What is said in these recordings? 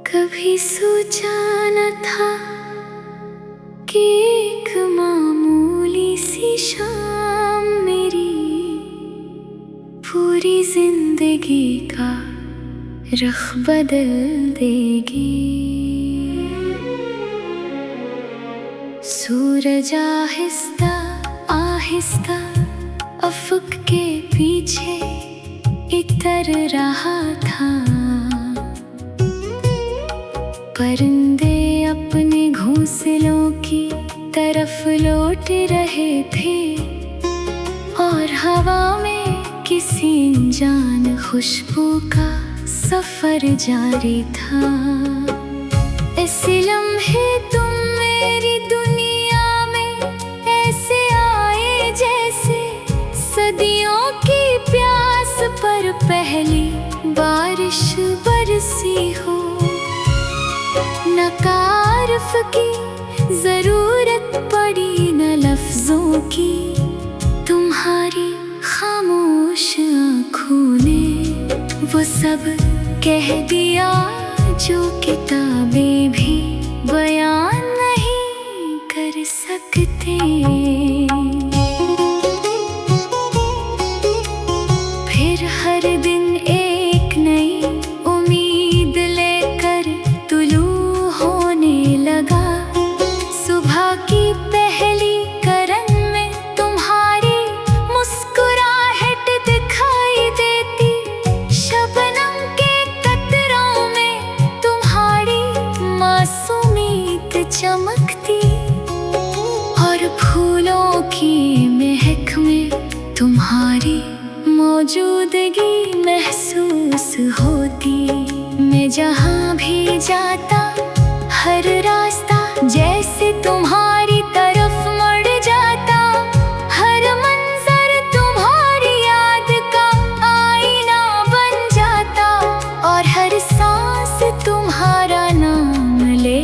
कभी सोचा न था कि एक मामूली सी शाम मेरी पूरी जिंदगी का रुख बदल देगी। सूरज आहिस्ता आहिस्ता अफक के पीछे इतर रहा था। परिंदे अपने घोंसलों की तरफ लौट रहे थे और हवा में किसी अनजान खुशबू का सफर जारी था। ऐसे लम्हे तुम मेरी दुनिया में ऐसे आए जैसे सदियों की प्यास पर पहली बारिश बरसी हो। न तारीफ की जरूरत पड़ी न लफ्जों की, तुम्हारी खामोश आँखों ने वो सब कह दिया जो किताबें भी बयान नहीं कर सकते। फिर हर दिन एक नई उम्मीद लेकर तुलू होने लगा। सुबह की पहली करन में तुम्हारी मुस्कुराहट दिखाई देती। शबनम के कतरों में तुम्हारी मासूमियत चमकती और फूलों की महक में तुम्हारी मौजूदगी महसूस होती। मैं जहाँ भी जाता हर रास्ता जैसे तुम्हारी तरफ मुड़ जाता। हर मंजर तुम्हारी याद का आईना बन जाता और हर सांस तुम्हारा नाम ले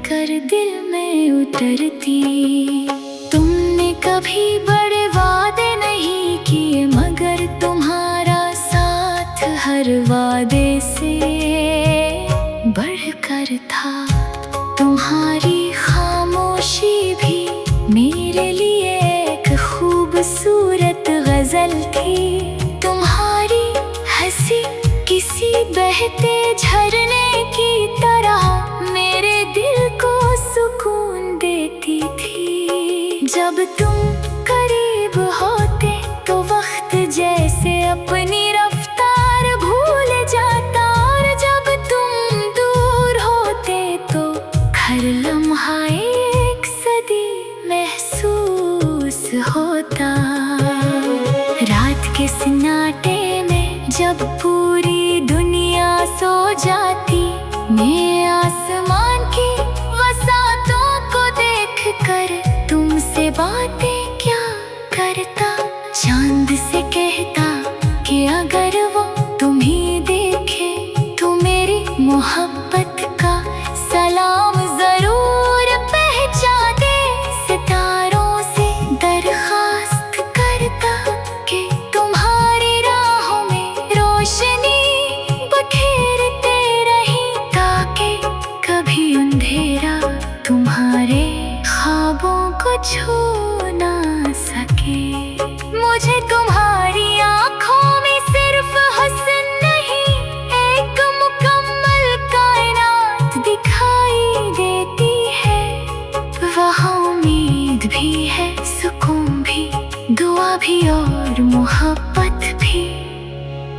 कर दिल में उतरती। तुमने कभी बड़े वादे नहीं किए मगर तुम्हारा साथ हर वादे से बढ़कर था। तुम्हारी खामोशी भी मेरे लिए एक खूबसूरत गजल थी। तुम्हारी हंसी किसी बहते झरने की तरह मेरे दिल को सुकून देती थी। जब तुम करीब होते तो वक्त जैसे अपनी रफ्तार भूल जाता और जब तुम दूर होते तो हर लम्हा एक सदी महसूस होता। रात के सन्नाटे में जब पूरी दुनिया सो जाती, मैं आसमान की वसातों को देखकर तुमसे बातें क्या करता। चांद से कहता कि अगर वो तुम्हें देखे तो मेरी मोहब्बत का सलाम जरूर पहुंचाते। सितारों से दरखास्त करता कि तुम्हारी राहों में रोशनी बखेरते रही ताकि कभी अंधेरा तुम्हारे ख्वाबों को छू ना सके। मुझे तुम्हारी आँखों में सिर्फ हुस्न नहीं एक मुकम्मल कायनात दिखाई देती है। वहाँ उम्मीद भी है, सुकून भी, दुआ भी और मोहब्बत भी।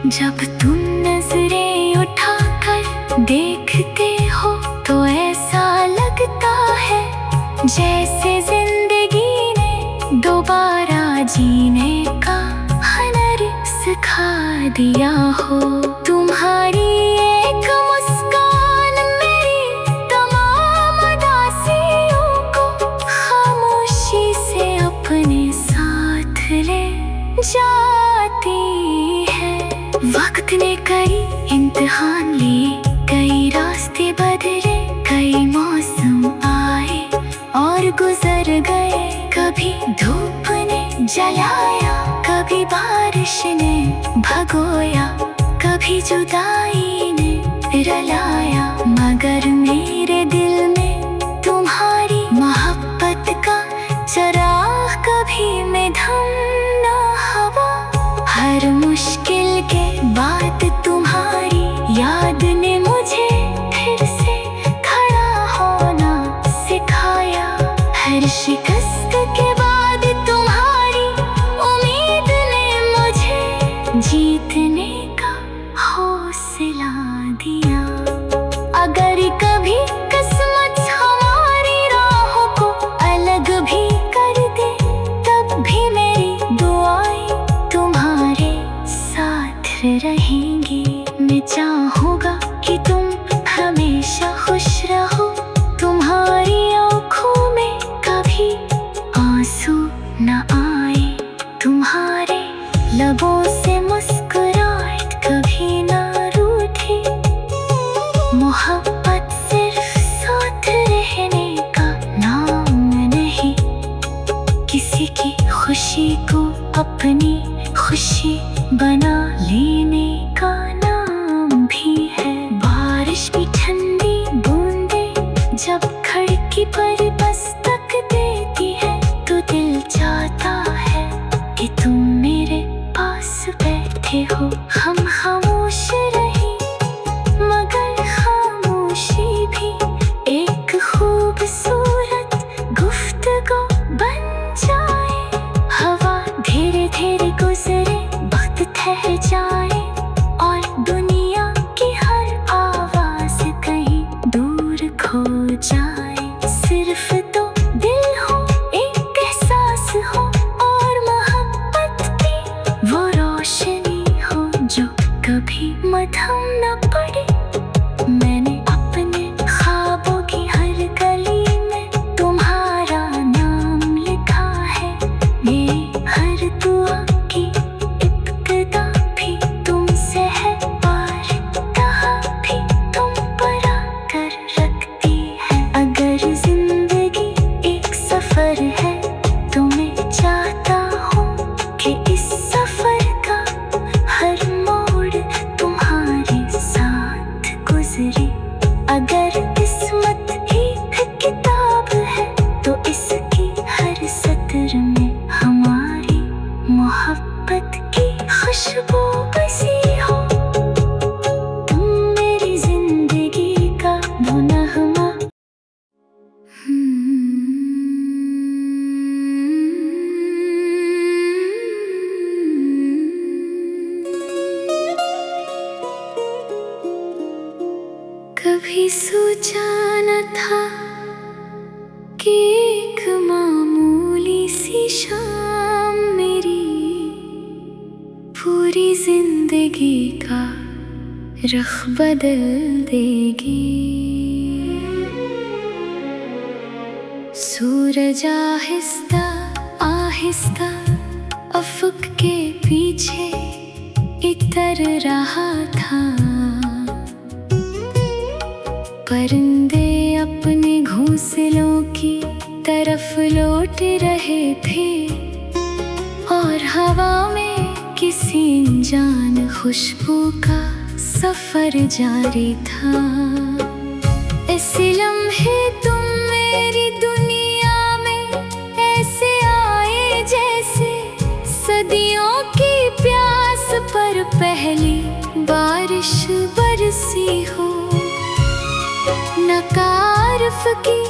जब तुम नजरें उठाकर देखते हो तो ऐसा लगता है जैसे जिंदगी ने दोबारा जीने का हुनर सिखा दिया हो। तुम्हारी एक मुस्कान मेरी तमाम उदासियों को खामोशी से अपने साथ ले जाती है। वक्त ने कई इम्तिहान लिए, कई रास्ते बदले, कई मौसम आए गुजर गए, कभी धूप ने जलाया, कभी बारिश ने भगोया, कभी जुदाई ने रलाया, मगर मेरे दिल में तुम्हारी मोहब्बत का चराग कभी में थम ना हवा। हर मुश्किल के बाद तुम्हारी याद ने मुझे फिर से खड़ा होना सिखाया। हर शिकस्त के बाद तुम्हारी उम्मीद ने मुझे जीतने का हौसला दिया। अगर कभी किस्मत हमारी राहों को अलग भी कर दे, तब भी मेरी दुआएं तुम्हारे साथ रहेंगी। मैं चाहूँगा कि तुम हमेशा खुश रहो, तुम्हारी आँखों में कभी आंसू न आए, तुम्हारे लबों से मुस्कुराहट कभी न रूठे। मोहब्बत सिर्फ साथ रहने का नाम नहीं, किसी की खुशी को अपनी खुशी बना लेने का नाम भी है। बारिश की ठंडी बूंदें जब खिड़की पर दस्तक देती है, तो दिल चाहता है कि तुम मेरे पास बैठे हो। हम खामोश रहे, मगर खामोशी भी एक खूबसूरत गुफ्तगू बन जाए। हवा धीरे धीरे गुजरे, वक्त ठहर जाए, और दुनिया की हर आवाज कहीं दूर खो जाए। सिर्फ तो दिल हो, एक एहसास हो, और मोहब्बत की वो रोशनी हो जो कभी मद्धम न पड़े। मैंने अपने ख्वाबों की हर गली में तुम्हारा नाम लिखा है। मेरी हर दुआ की इब्तिदा भी तुमसे है, और इंतहा भी तुम पर आकर रखती है। अगर जिंदगी एक सफर है, तो मैं चाहता हूँ कि इस सफर का हर मोड़ तुम्हारे साथ गुजरे। अगर किस्मत ही किताब है, तो इसकी हर सतर में हमारी मोहब्बत की खुशबू बसी हो। तुम मेरी जिंदगी का वो नगमा। कभी सोचा न था कि एक मामूली सी शाम मेरी पूरी जिंदगी का रुख बदल देगी। सूरज आहिस्ता आहिस्ता अफक के पीछे इतर रहा था। परिंदे अपने घोंसलों की तरफ लौट रहे थे, और हवा में किसी अनजान खुशबू का सफर जारी था। इस लम्हे तुम मेरी दुनिया में ऐसे आए जैसे सदियों की प्यास पर पहली बारिश बरसी हो। न तारीफ की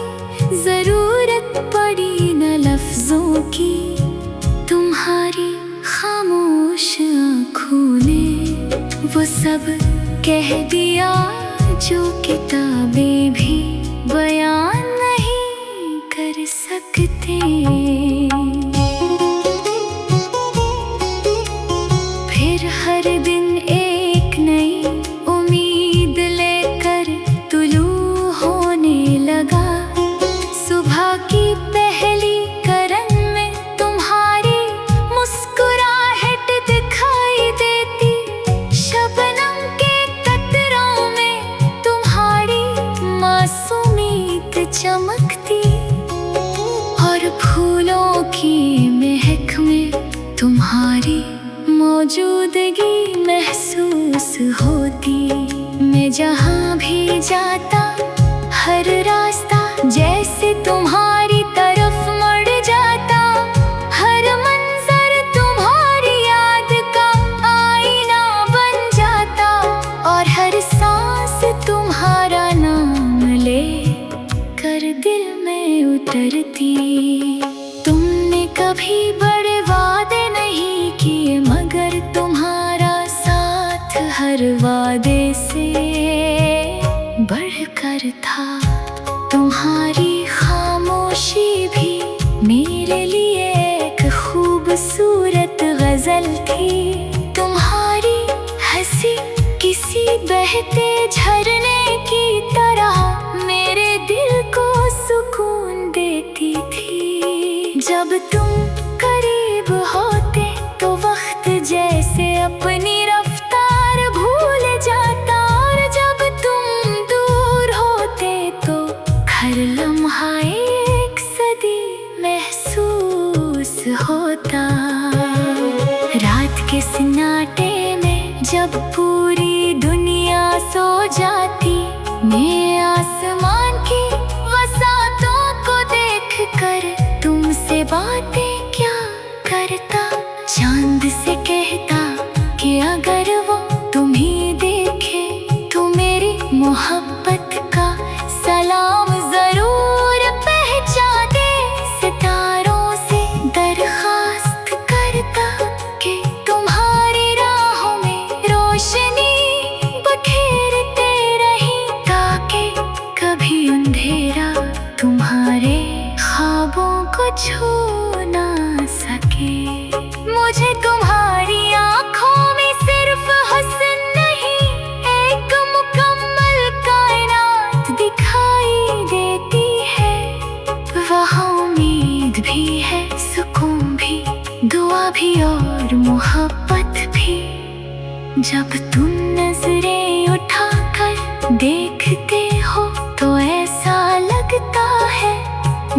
जरूरत पड़ी, न लफ्जों की, तुम्हारी खामोश आँखों ने वो सब कह दिया जो किताबें भी बयान नहीं कर सकते। फिर हर दिन एक नई उम्मीद लेकर तुलू होने लगा। सुबह की पहली करन में तुम्हारी मुस्कुराहट दिखाई देती। शबनम के कतरों में तुम्हारी मासूम मौजूदगी महसूस होती। मैं जहाँ भी जाता हर रास्ता जैसे तुम्हारी तरफ मुड़ जाता। हर मंजर तुम्हारी याद का आईना बन जाता और हर सांस तुम्हारा नाम ले कर दिल में उतरती। तुमने कभी बड़े वादे नहीं किए मगर तुम्हारा साथ हर वादे से बढ़कर था। तुम्हारी खामोशी भी मेरे लिए एक खूबसूरत गजल थी। तुम्हारी हंसी किसी बहते झरने की तरह मेरे दिल को सुकून देती थी। जब तुम करीब होते तो वक्त जैसे अपनी रफ्तार भूल जाता और जब तुम दूर होते तो हर लम्हा एक सदी महसूस होता। रात के सन्नाटे में जब पूरी दुनिया सो जाती, मैं आसमान की वसातों को देखकर तुमसे बातें क्या करता। चांद से कहता कि अगर वो तुम्हें देखे तो मेरी मोहब्बत का सलाम जरूर पहुंचा दे। सितारों से दरखास्त करता कि तुम्हारी राहों में रोशनी बखेरते रही ताकि कभी अंधेरा तुम्हारे ख्वाबों को छू ना सके। मुझे तुम्हारी आँखों में सिर्फ हुस्न नहीं एक मुकम्मल कायनात दिखाई देती है। वहाँ उम्मीद भी है, सुकून भी, दुआ भी और मोहब्बत भी। जब तुम नजरें उठाकर देखते हो तो ऐसा लगता है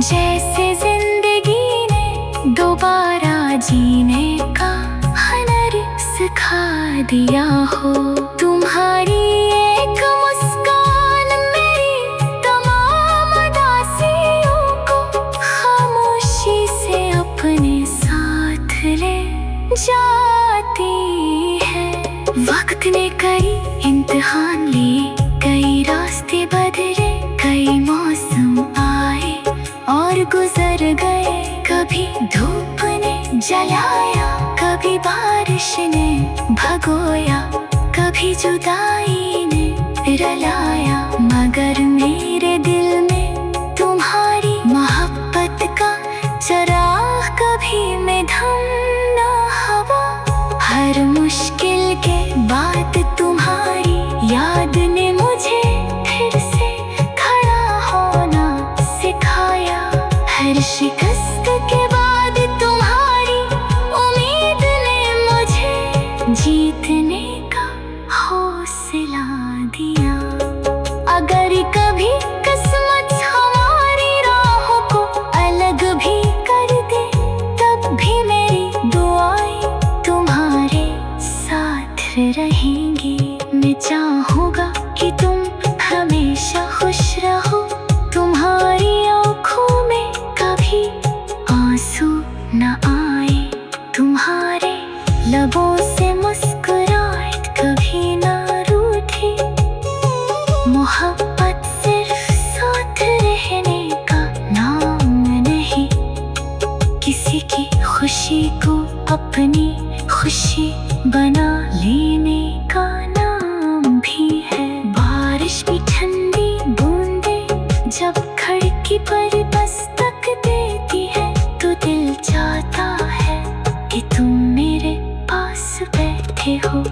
जैसे जिंदगी ने दोबारा जीने का हुनर सिखा दिया हो। तुम्हारी एक मुस्कान मेरी तमाम उदासियों को खामोशी से अपने साथ ले जाती है। वक्त ने कई इम्तिहान लिए, कई रास्ते बदले, कई मौसम आए और गुजर गए। कभी धूप ने जलाया, कभी बारिश ने भगोया, कभी जुदाई ने रलाया, मगर मेरे दिल में तुम्हारी मोहब्बत का चराग कभी में थम ना हवा। हर मुश्किल के बाद तुम्हारी याद ने मुझे फिर से खड़ा होना सिखाया। हर शिकस्त के बाद तुम्हारी उम्मीद ने मुझे जीतने का हौसला दिया। अगर कभी किस्मत हमारी राहों को अलग भी कर दे तब भी मेरी दुआएं तुम्हारे साथ रहेंगी। मैं चाहूँगा कि तुम हमेशा खुश रहो, तुम्हारी आँखों में कभी आंसू न आए, तुम्हारे लबों से मुस्कुराहट कभी ना रूठे। मोहब्बत सिर्फ साथ रहने का नाम नहीं, किसी की खुशी को अपनी खुशी बना लेने का नाम भी है। बारिश की ठंडी बूंदें जब खिड़की पर दस्तक देती है तो दिल चाहता है कि तुम मेरे पास बैठे हो।